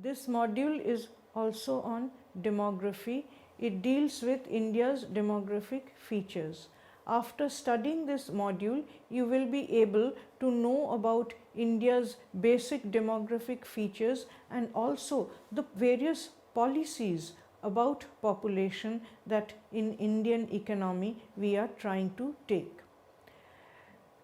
This module is also on demography. It deals with India's demographic features. After studying this module, you will be able to know about India's basic demographic features and also the various policies about population that in Indian economy we are trying to take.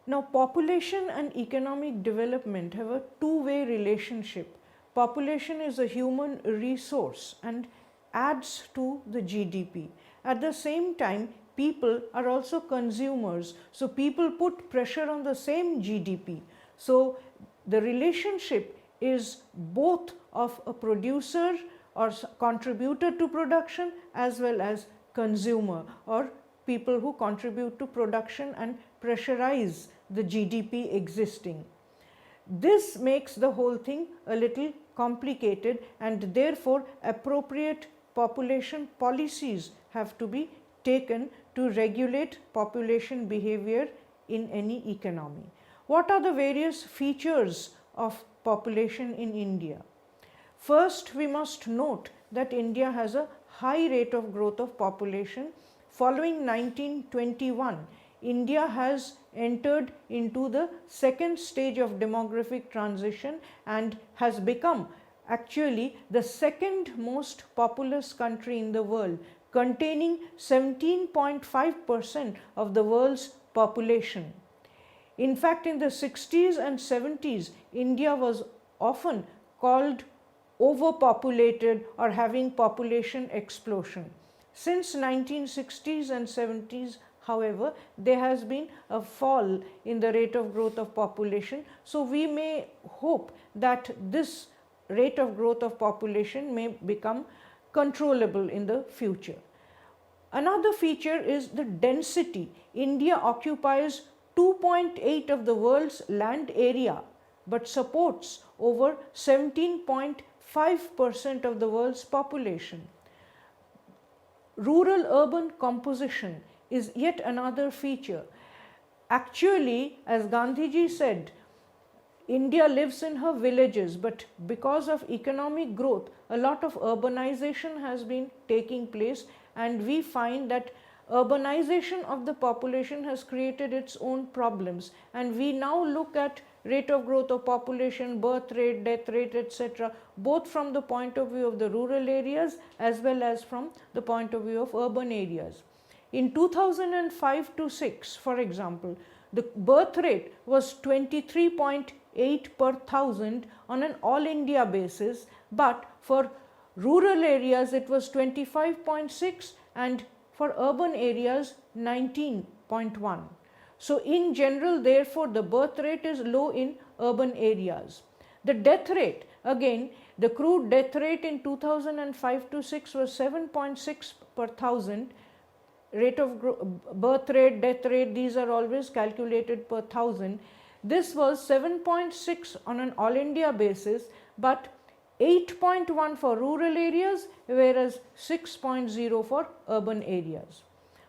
Now, population and economic development have a two-way relationship. Population is a human resource and adds to the GDP. At the same time, people are also consumers. So, people put pressure on the same GDP. So, the relationship is both of a producer or contributor to production as well as consumer or people who contribute to production and pressurize the GDP existing. This makes the whole thing a little complicated, and therefore appropriate population policies have to be taken to regulate population behavior in any economy. What are the various features of population in India? First, we must note that India has a high rate of growth of population. Following 1921, India has entered into the second stage of demographic transition and has become actually the second most populous country in the world, containing 17.5% of the world's population. In fact, in the 60s and 70s, India was often called overpopulated or having population explosion. Since 1960s and 70s, however, there has been a fall in the rate of growth of population. So, we may hope that this rate of growth of population may become controllable in the future. Another feature is the density. India occupies 2.8 of the world's land area, but supports over 17.5% of the world's population. Rural-urban composition is yet another feature. Actually, as Gandhiji said, India lives in her villages, but because of economic growth, a lot of urbanization has been taking place, and we find that urbanization of the population has created its own problems, and we now look at rate of growth of population, birth rate, death rate, etc., both from the point of view of the rural areas as well as from the point of view of urban areas. In 2005 to 6, for example, the birth rate was 23.8 per thousand on an all India basis, but for rural areas it was 25.6 and for urban areas 19.1. So, in general, therefore, the birth rate is low in urban areas. The death rate, again, the crude death rate in 2005 to 6 was 7.6 per thousand. Rate of birth rate, death rate, these are always calculated per thousand. This was 7.6 on an all India basis, but 8.1 for rural areas, whereas 6.0 for urban areas.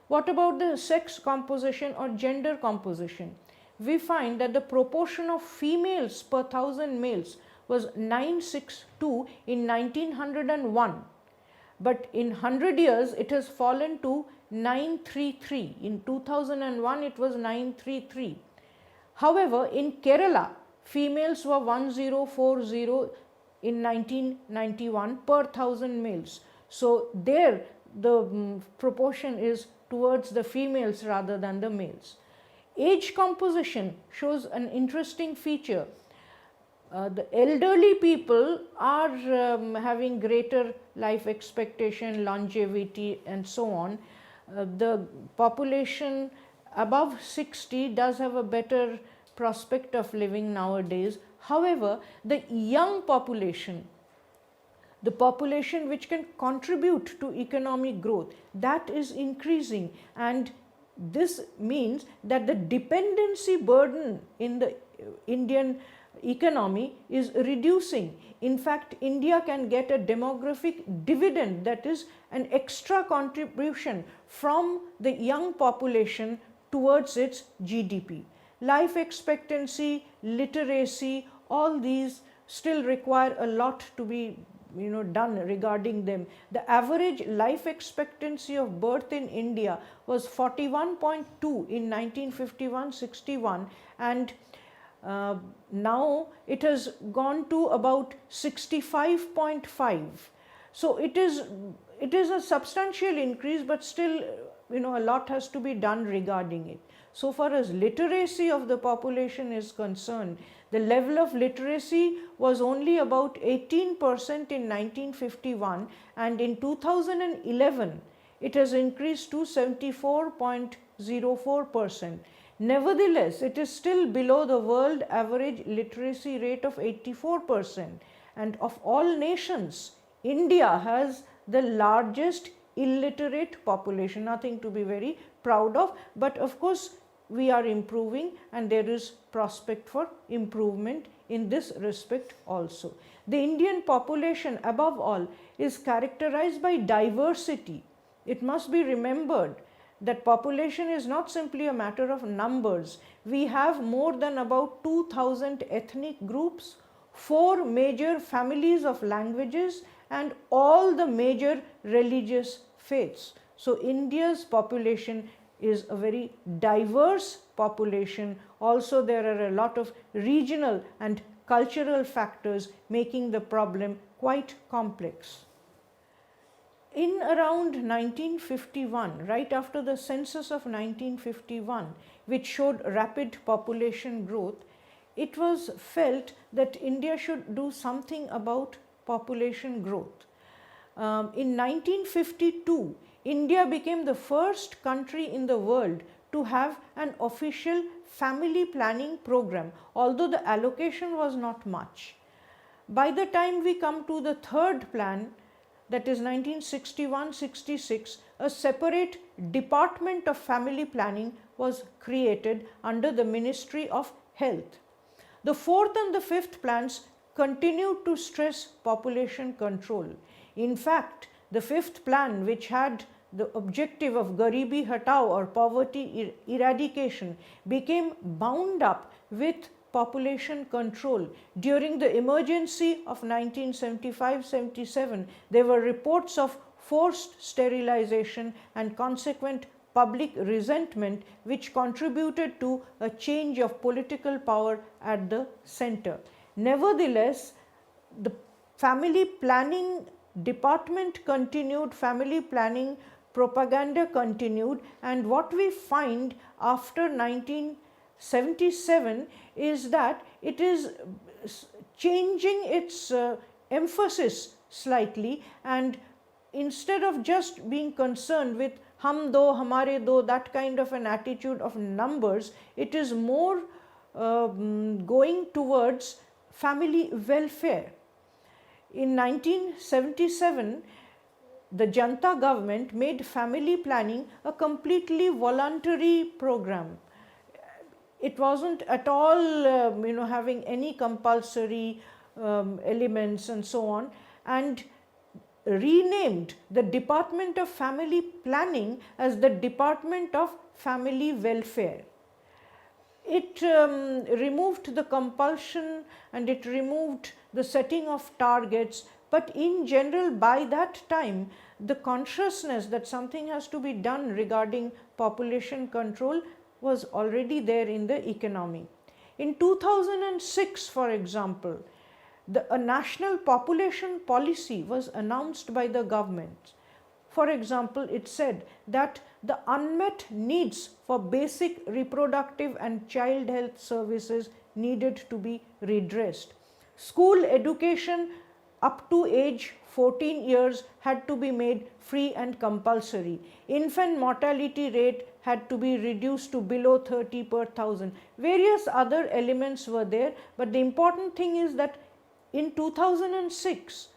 What about the sex composition or gender composition? We find that the proportion of females per thousand males was 962 in 1901, but in 100 years it has fallen to 933. In 2001 it was 933. However, in Kerala, females were 1040 in 1991 per thousand males. So, there the proportion is towards the females rather than the males. Age composition shows an interesting feature. The elderly people are having greater life expectation, longevity and so on. The population above 60 does have a better prospect of living nowadays. However, the young population, the population which can contribute to economic growth, that is increasing, and this means that the dependency burden in the Indian economy is reducing. In fact, India can get a demographic dividend, that is an extra contribution from the young population towards its GDP. Life expectancy, literacy, all these still require a lot to be done regarding them. The average life expectancy of birth in India was 41.2 in 1951-61, and now it has gone to about 65.5. So it is a substantial increase, but still a lot has to be done regarding it. So far as literacy of the population is concerned, the level of literacy was only about 18% in 1951, and in 2011 it has increased to 74.04%. Nevertheless, it is still below the world average literacy rate of 84%, and of all nations, India has the largest illiterate population, nothing to be very proud of, but of course we are improving and there is prospect for improvement in this respect also. The Indian population above all is characterized by diversity. It must be remembered that population is not simply a matter of numbers. We have more than about 2,000 ethnic groups, 4 major families of languages, and all the major religious faiths. So India's population is a very diverse population. Also, there are a lot of regional and cultural factors making the problem quite complex. In around 1951, right after the census of 1951, which showed rapid population growth, it was felt that India should do something about population growth. In 1952, India became the first country in the world to have an official family planning program, although the allocation was not much. By the time we come to the third plan, that is 1961-66, a separate department of family planning was created under the Ministry of Health. The fourth and the fifth plans continued to stress population control. In fact, the fifth plan, which had the objective of Garibi Hatao or poverty eradication, became bound up with population control. During the emergency of 1975-77, there were reports of forced sterilization and consequent public resentment, which contributed to a change of political power at the center. Nevertheless, the family planning department continued, family planning propaganda continued, and what we find after 1977 is that it is changing its emphasis slightly, and instead of just being concerned with hum do, hamare do, that kind of an attitude of numbers, it is more going towards family welfare. In 1977, the Janta government made family planning a completely voluntary program. It wasn't at all having any compulsory elements and so on, and renamed the Department of Family Planning as the Department of Family Welfare. It removed the compulsion and it removed the setting of targets, but in general, by that time, the consciousness that something has to be done regarding population control was already there in the economy. In 2006, for example, a national population policy was announced by the government. For example, it said that the unmet needs for basic reproductive and child health services needed to be redressed. School education up to age 14 years had to be made free and compulsory. Infant mortality rate had to be reduced to below 30 per thousand. Various other elements were there, but the important thing is that in 2006,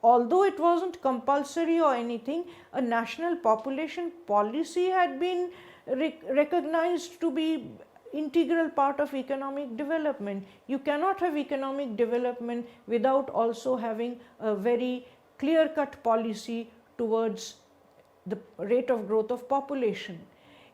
although it wasn't compulsory or anything, a national population policy had been recognized to be integral part of economic development. You cannot have economic development without also having a very clear-cut policy towards the rate of growth of population.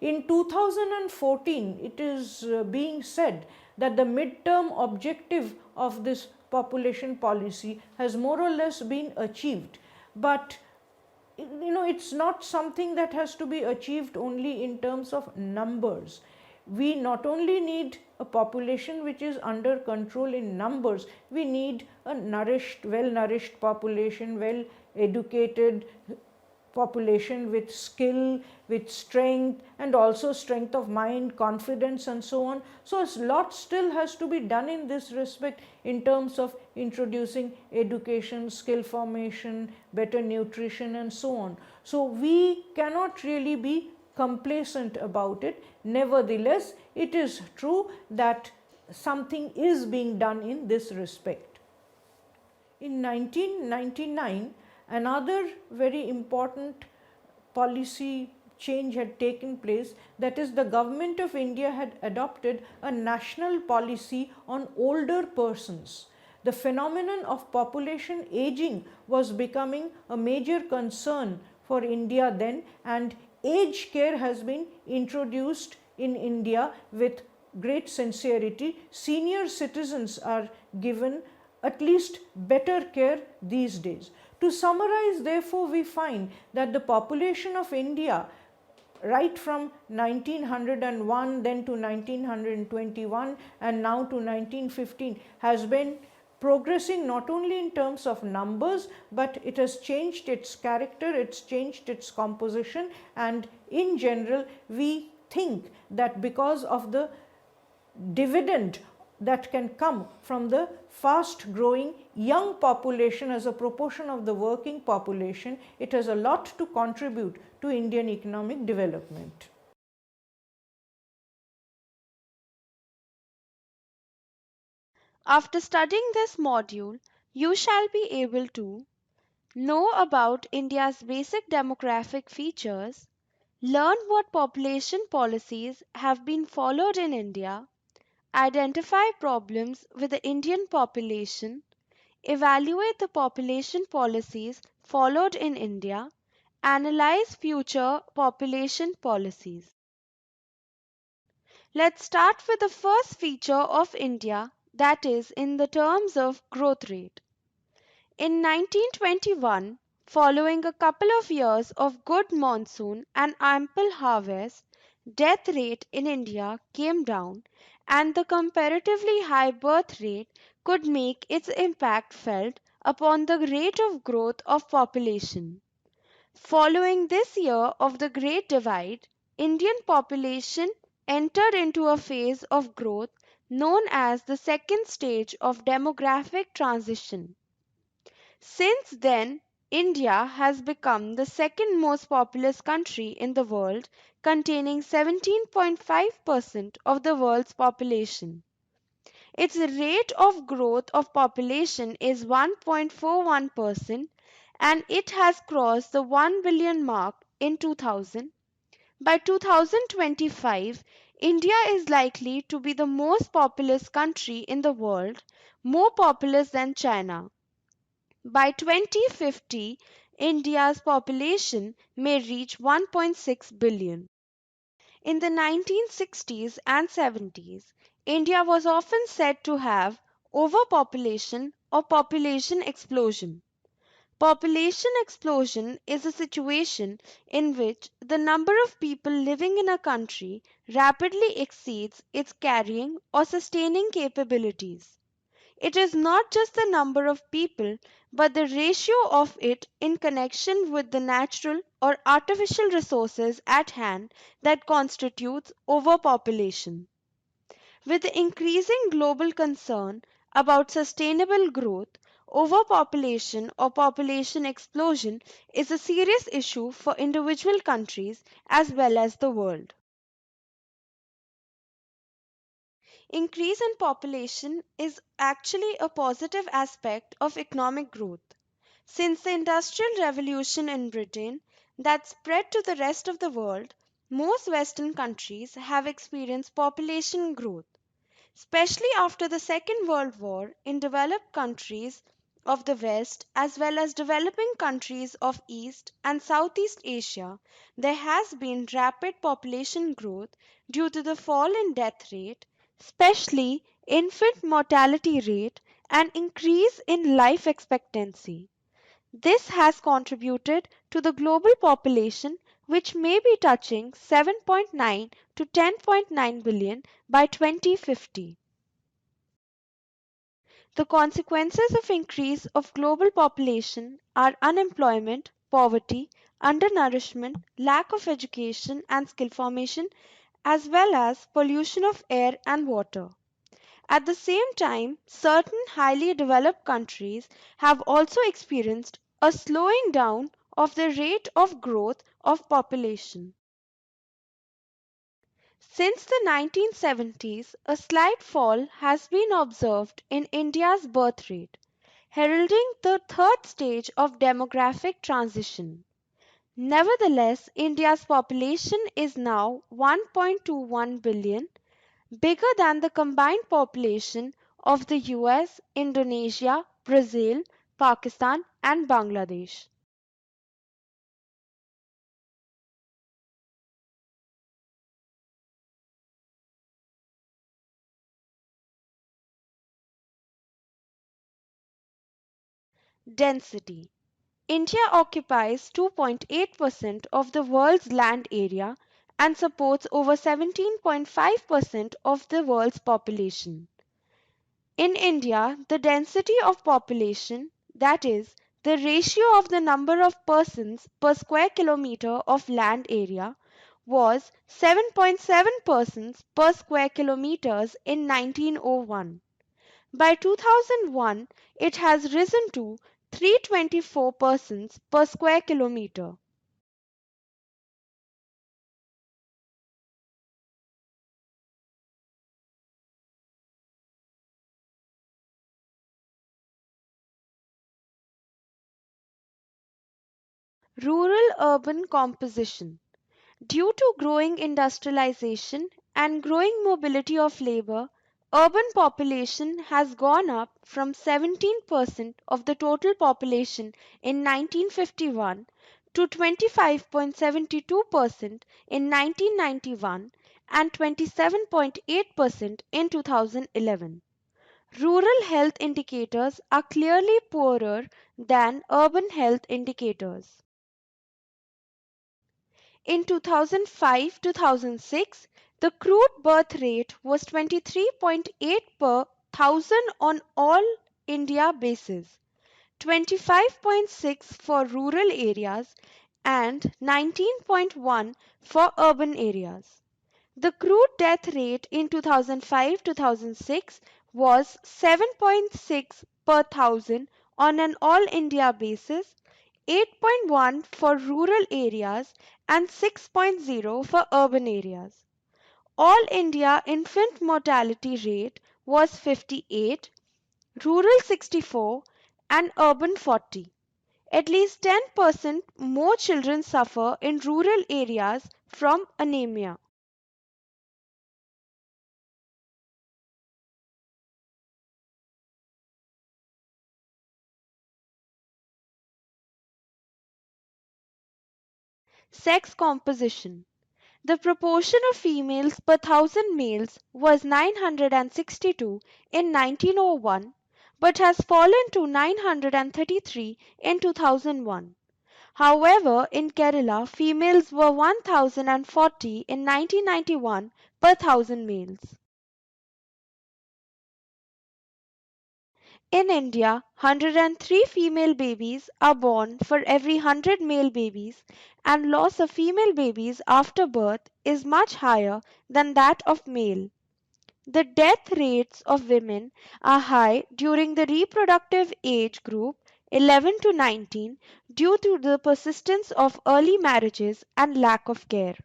In 2014, it is being said that the mid-term objective of this population policy has more or less been achieved. But it's not something that has to be achieved only in terms of numbers. We not only need a population which is under control in numbers, we need a nourished, well nourished population, well educated population with skill, with strength, and also strength of mind, confidence, and so on. So a lot still has to be done in this respect in terms of introducing education, skill formation, better nutrition, and so on. So we cannot really be complacent about it. Nevertheless, it is true that something is being done in this respect. In 1999, another very important policy change had taken place, that is, the government of India had adopted a national policy on older persons. The phenomenon of population aging was becoming a major concern for India then, and age care has been introduced in India with great sincerity. Senior citizens are given at least better care these days. To summarize, therefore, we find that the population of India right from 1901 then to 1921 and now to 1915 has been progressing not only in terms of numbers, but it has changed its character, it's changed its composition, and in general we think that because of the dividend that can come from the fast growing young population as a proportion of the working population, it has a lot to contribute to Indian economic development. After studying this module, you shall be able to know about India's basic demographic features, learn what population policies have been followed in India, identify problems with the Indian population, evaluate the population policies followed in India, analyze future population policies. Let's start with the first feature of India, that is in the terms of growth rate. In 1921, following a couple of years of good monsoon and ample harvest, death rate in India came down and the comparatively high birth rate could make its impact felt upon the rate of growth of population. Following this year of the Great Divide, Indian population entered into a phase of growth known as the second stage of demographic transition. Since then, India has become the second most populous country in the world, containing 17.5% of the world's population. Its rate of growth of population is 1.41% and it has crossed the 1 billion mark in 2000. By 2025, India is likely to be the most populous country in the world, more populous than China. By 2050, India's population may reach 1.6 billion. In the 1960s and 70s, India was often said to have overpopulation or population explosion. Population explosion is a situation in which the number of people living in a country rapidly exceeds its carrying or sustaining capabilities. It is not just the number of people, but the ratio of it in connection with the natural or artificial resources at hand that constitutes overpopulation. With the increasing global concern about sustainable growth, overpopulation or population explosion is a serious issue for individual countries as well as the world. Increase in population is actually a positive aspect of economic growth. Since the Industrial Revolution in Britain that spread to the rest of the world, most Western countries have experienced population growth. Especially after the Second World War, in developed countries of the West as well as developing countries of East and Southeast Asia, there has been rapid population growth due to the fall in death rate, especially infant mortality rate, an increase in life expectancy. This has contributed to the global population, which may be touching 7.9 to 10.9 billion by 2050. The consequences of increase of global population are unemployment, poverty, undernourishment, lack of education and skill formation, as well as pollution of air and water. At the same time, certain highly developed countries have also experienced a slowing down of the rate of growth of population. Since the 1970s, a slight fall has been observed in India's birth rate, heralding the third stage of demographic transition. Nevertheless, India's population is now 1.21 billion, bigger than the combined population of the US, Indonesia, Brazil, Pakistan, and Bangladesh. Density. India occupies 2.8% of the world's land area and supports over 17.5% of the world's population. In India, the density of population, that is, the ratio of the number of persons per square kilometre of land area, was 7.7 persons per square kilometres in 1901. By 2001, it has risen to 324 persons per square kilometre. Rural-urban composition. Due to growing industrialization and growing mobility of labor, urban population has gone up from 17% of the total population in 1951 to 25.72% in 1991 and 27.8% in 2011. Rural health indicators are clearly poorer than urban health indicators. In 2005-2006, the crude birth rate was 23.8 per thousand on all India basis, 25.6 for rural areas and 19.1 for urban areas. The crude death rate in 2005-2006 was 7.6 per thousand on an all India basis, 8.1 for rural areas and 6.0 for urban areas. All India infant mortality rate was 58, rural 64 and urban 40. At least 10% more children suffer in rural areas from anemia. Sex composition. The proportion of females per thousand males was 962 in 1901 but has fallen to 933 in 2001. However, in Kerala, females were 1040 in 1991 per thousand males. In India, 103 female babies are born for every 100 male babies, and loss of female babies after birth is much higher than that of male. The death rates of women are high during the reproductive age group 11 to 19 due to the persistence of early marriages and lack of care.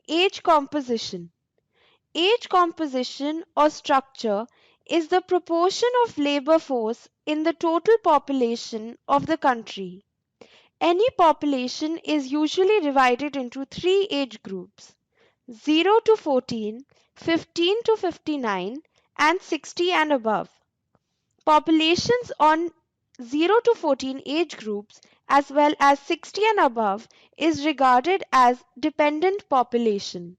Age composition. Age composition or structure is the proportion of labor force in the total population of the country. Any population is usually divided into three age groups: 0 to 14, 15 to 59, and 60 and above. Populations on 0 to 14 age groups as well as 60 and above is regarded as dependent population.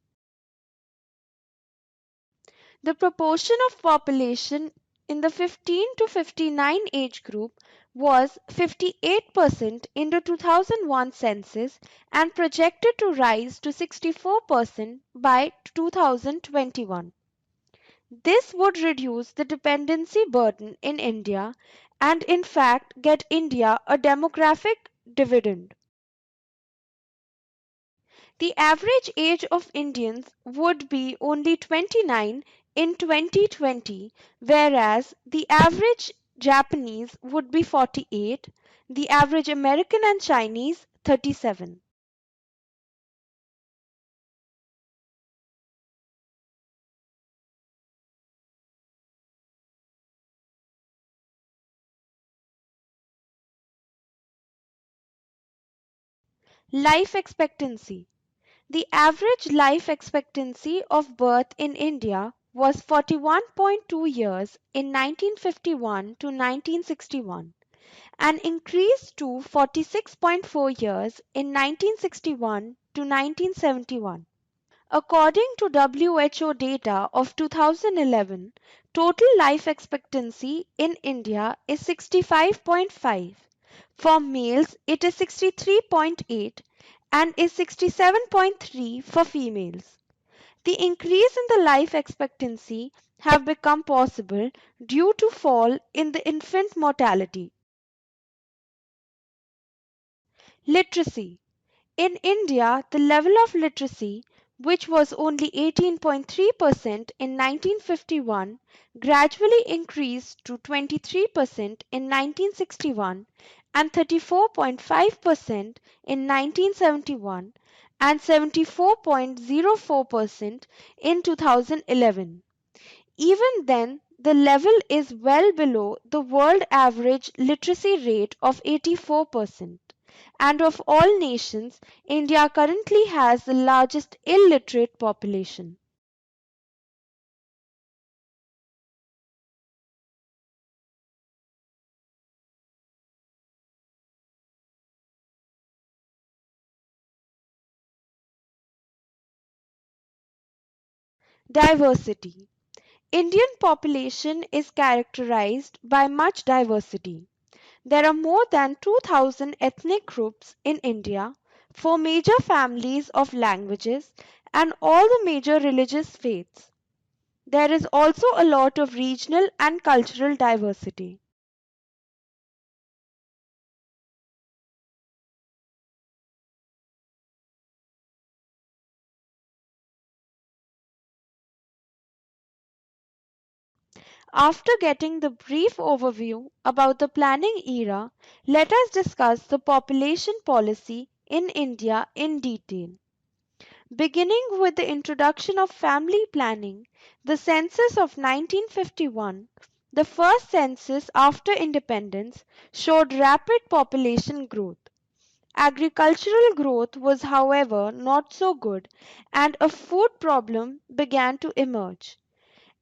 The proportion of population in the 15 to 59 age group was 58% in the 2001 census and projected to rise to 64% by 2021. This would reduce the dependency burden in India and in fact get India a demographic dividend. The average age of Indians would be only 29 in 2020, whereas the average Japanese would be 48, the average American and Chinese 37. Life expectancy. The average life expectancy of birth in India was 41.2 years in 1951 to 1961 and increased to 46.4 years in 1961 to 1971. According to WHO data of 2011, total life expectancy in India is 65.5. For males, it is 63.8 and is 67.3 for females. The increase in the life expectancy have become possible due to fall in the infant mortality. Literacy. In India, the level of literacy, which was only 18.3% in 1951, gradually increased to 23% in 1961 and 34.5% in 1971 and 74.04% in 2011. Even then, the level is well below the world average literacy rate of 84%. And of all nations, India currently has the largest illiterate population. Diversity. Indian population is characterized by much diversity. There are more than 2,000 ethnic groups in India, four major families of languages, and all the major religious faiths. There is also a lot of regional and cultural diversity. After getting the brief overview about the planning era, let us discuss the population policy in India in detail. Beginning with the introduction of family planning, the census of 1951, the first census after independence, showed rapid population growth. Agricultural growth was, however, not so good, and a food problem began to emerge.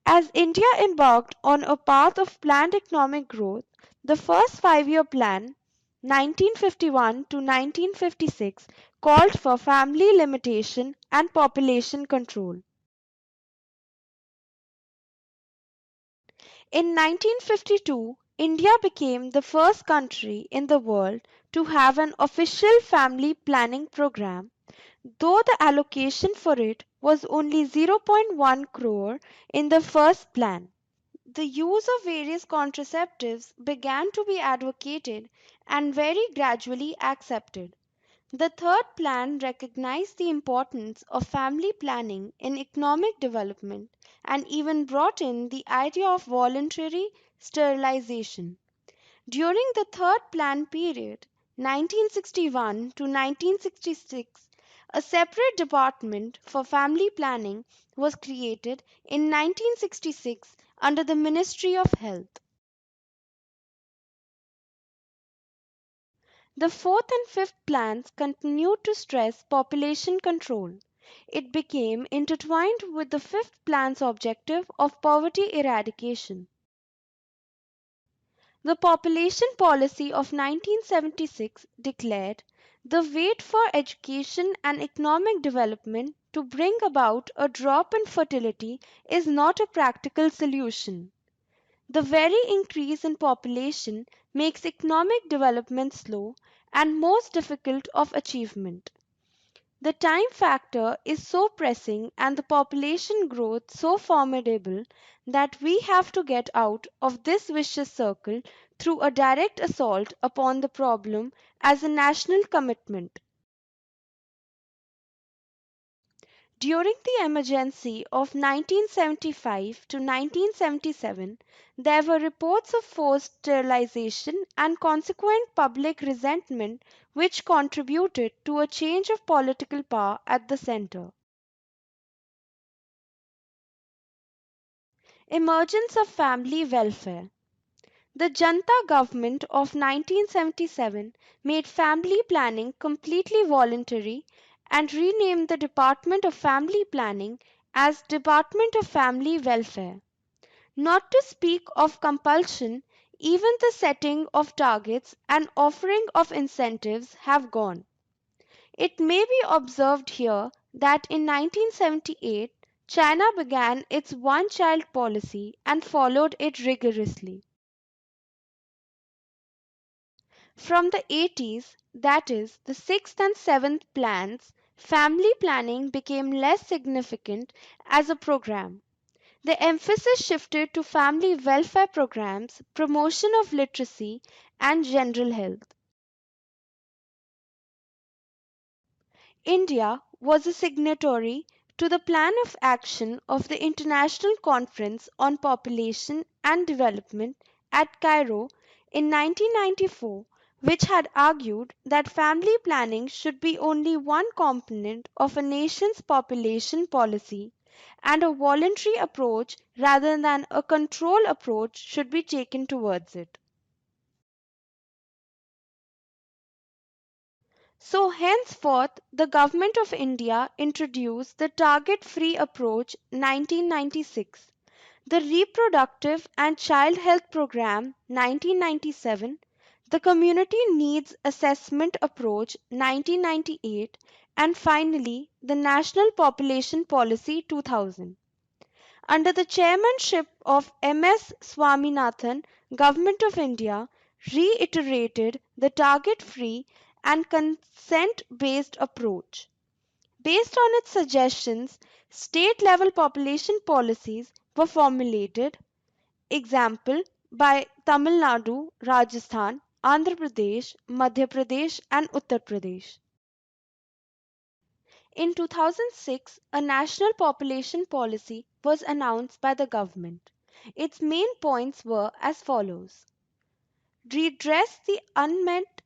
As India embarked on a path of planned economic growth, the first five-year plan, 1951 to 1956, called for family limitation and population control. In 1952, India became the first country in the world to have an official family planning program, though the allocation for it was only 0.1 crore in the first plan. The use of various contraceptives began to be advocated and very gradually accepted. The third plan recognized the importance of family planning in economic development and even brought in the idea of voluntary sterilization. During the third plan period, 1961 to 1966, a separate department for family planning was created in 1966 under the Ministry of Health. The fourth and fifth plans continued to stress population control. It became intertwined with the fifth plan's objective of poverty eradication. The population policy of 1976 declared the wait for education and economic development to bring about a drop in fertility is not a practical solution. The very increase in population makes economic development slow and most difficult of achievement. The time factor is so pressing and the population growth so formidable that we have to get out of this vicious circle through a direct assault upon the problem as a national commitment. During the emergency of 1975 to 1977, there were reports of forced sterilization and consequent public resentment which contributed to a change of political power at the center. Emergence of family welfare. The Janta government of 1977 made family planning completely voluntary and renamed the Department of Family Planning as Department of Family Welfare. Not to speak of compulsion, even the setting of targets and offering of incentives have gone. It may be observed here that in 1978 China began its one child policy and followed it rigorously. From the 80s, that is, the sixth and seventh plans, family planning became less significant as a program. The emphasis shifted to family welfare programs, promotion of literacy, and general health. India was a signatory to the Plan of Action of the International Conference on Population and Development at Cairo in 1994, which had argued that family planning should be only one component of a nation's population policy and a voluntary approach rather than a control approach should be taken towards it. So henceforth the Government of India introduced the Target Free Approach 1996, the Reproductive and Child Health Programme 1997, the Community Needs Assessment Approach 1998, and finally the National Population Policy 2000. Under the chairmanship of M.S. Swaminathan, Government of India reiterated the target-free and consent-based approach. Based on its suggestions, state-level population policies were formulated, example by Tamil Nadu, Rajasthan, Andhra Pradesh, Madhya Pradesh and Uttar Pradesh. In 2006, a national population policy was announced by the government. Its main points were as follows: redress the unmet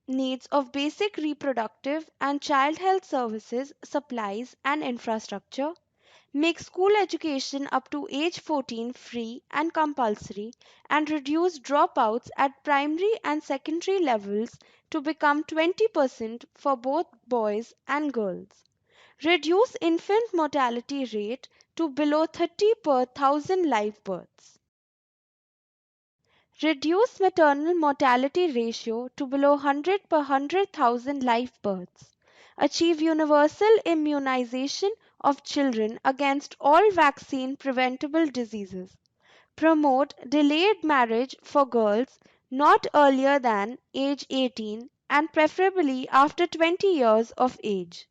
needs of basic reproductive and child health services, supplies, and infrastructure, make school education up to age 14 free and compulsory, and reduce dropouts at primary and secondary levels to become 20% for both boys and girls. Reduce infant mortality rate to below 30 per thousand live births. Reduce maternal mortality ratio to below 100 per 100,000 live births. Achieve universal immunization of children against all vaccine preventable diseases. Promote delayed marriage for girls not earlier than age 18 and preferably after 20 years of age.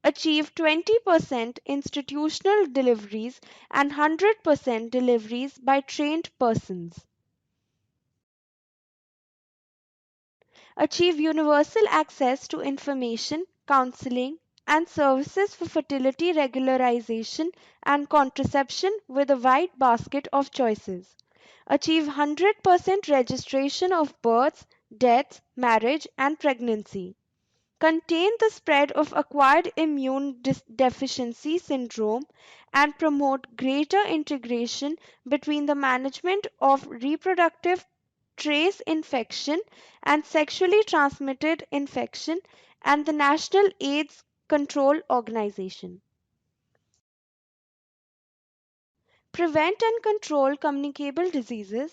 Achieve 20% institutional deliveries and 100% deliveries by trained persons. Achieve universal access to information, counseling, and services for fertility regularization and contraception with a wide basket of choices. Achieve 100% registration of births, deaths, marriage, and pregnancy. Contain the spread of acquired immune deficiency syndrome and promote greater integration between the management of reproductive trace infection and sexually transmitted infection and the National AIDS Control Organization. Prevent and control communicable diseases.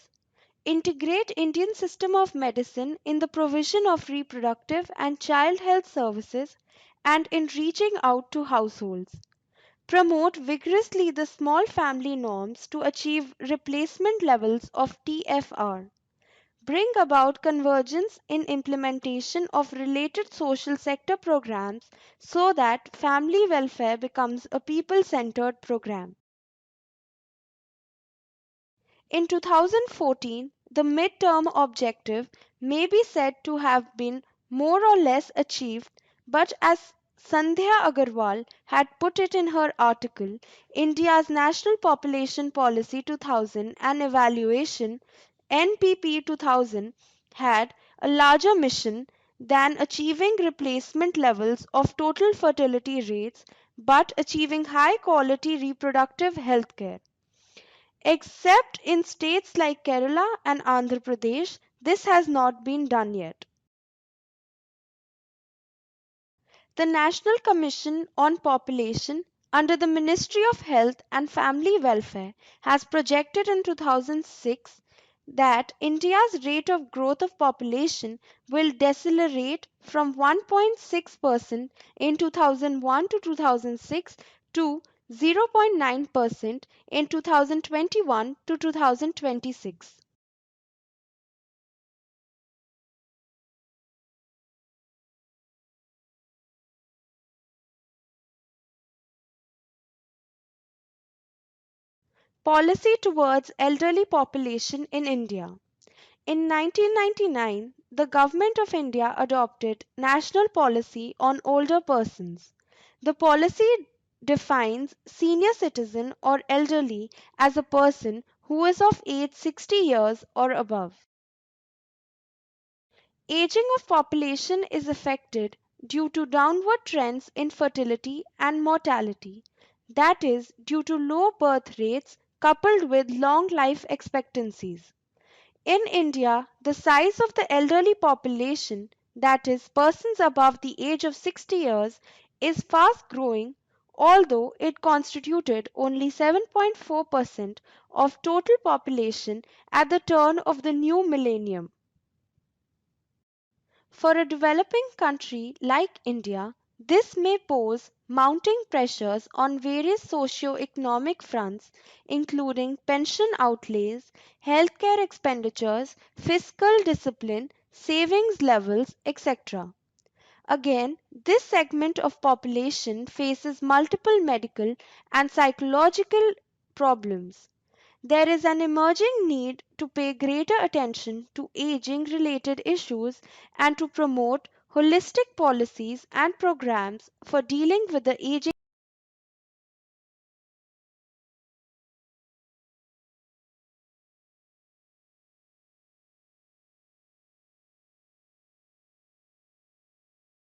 integrate Indian system of medicine in the provision of reproductive and child health services and in reaching out to households. Promote vigorously the small family norms to achieve replacement levels of TFR. Bring about convergence in implementation of related social sector programs so that family welfare becomes a people-centered program. In 2014, the mid-term objective may be said to have been more or less achieved, but as Sandhya Agarwal had put it in her article, India's National Population Policy 2000 and Evaluation NPP 2000 had a larger mission than achieving replacement levels of total fertility rates but achieving high quality reproductive health care. Except in states like Kerala and Andhra Pradesh, this has not been done yet. The National Commission on Population under the Ministry of Health and Family Welfare has projected in 2006 that India's rate of growth of population will decelerate from 1.6% in 2001 to 2006 to 0.9% in 2021 to 2026. Policy towards elderly population in India. In 1999, the Government of India adopted National Policy on Older Persons. The policy defines senior citizen or elderly as a person who is of age 60 years or above. Aging of population is affected due to downward trends in fertility and mortality, that is, due to low birth rates coupled with long life expectancies. In India, the size of the elderly population, that is, persons above the age of 60 years, is fast growing, although it constituted only 7.4% of total population at the turn of the new millennium. For a developing country like India, this may pose mounting pressures on various socio-economic fronts, including pension outlays, healthcare expenditures, fiscal discipline, savings levels, etc. Again, this segment of population faces multiple medical and psychological problems. There is an emerging need to pay greater attention to aging related issues and to promote holistic policies and programs for dealing with the aging